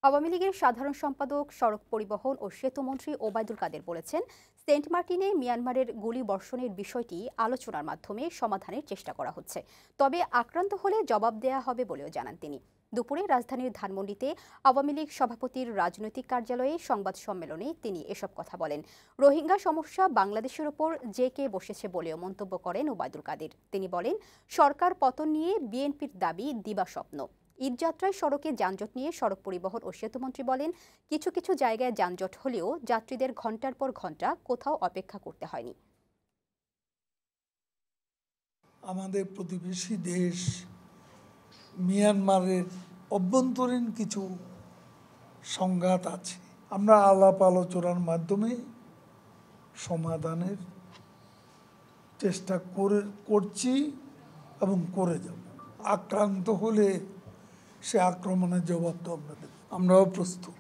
আওয়ামী লীগের সাধারণ সম্পাদক, সড়ক পরিবহন ও সেতুমন্ত্রী ওবায়দুল কাদের বলেছেন, সেন্ট মার্টিনে মিয়ানমারের গুলিবর্ষণের বিষয়টি আলোচনার মাধ্যমে সমাধানের চেষ্টা করা হচ্ছে। তবে আক্রান্ত হলে জবাব দেয়া হবে বলেও জানান তিনি। দুপুরে রাজধানীর ধানমন্ডিতে আওয়ামী লীগ সভাপতির রাজনৈতিক কার্যালয়ে সংবাদ সম্মেলনে তিনি এসব কথা বলেন। রোহিঙ্গা সমস্যা বাংলাদেশের ওপর জেঁকে বসেছে বলেও মন্তব্য করেন ওবায়দুল কাদের। তিনি বলেন, সরকার পতন নিয়ে বিএনপির দাবি দিবাস্বপ্ন। ঈদযাত্রায় সড়কে যানজট নিয়ে সড়ক পরিবহন ও সেতুমন্ত্রী বলেন, কিছু কিছু জায়গায় যানজট হলেও যাত্রীদের ঘন্টার পর ঘন্টা কোথাও অপেক্ষা করতে হয়নি। আমাদের প্রতিবেশী দেশ মিয়ানমারের অভ্যন্তরীণ কিছু সংঘাত আছে, আমরা আলাপ আলোচনার মাধ্যমে সমাধানের চেষ্টা করছি এবং করে যাব। আক্রান্ত হলে সে আক্রমণের জবাব তো আমরা দেব, আমরাও প্রস্তুত।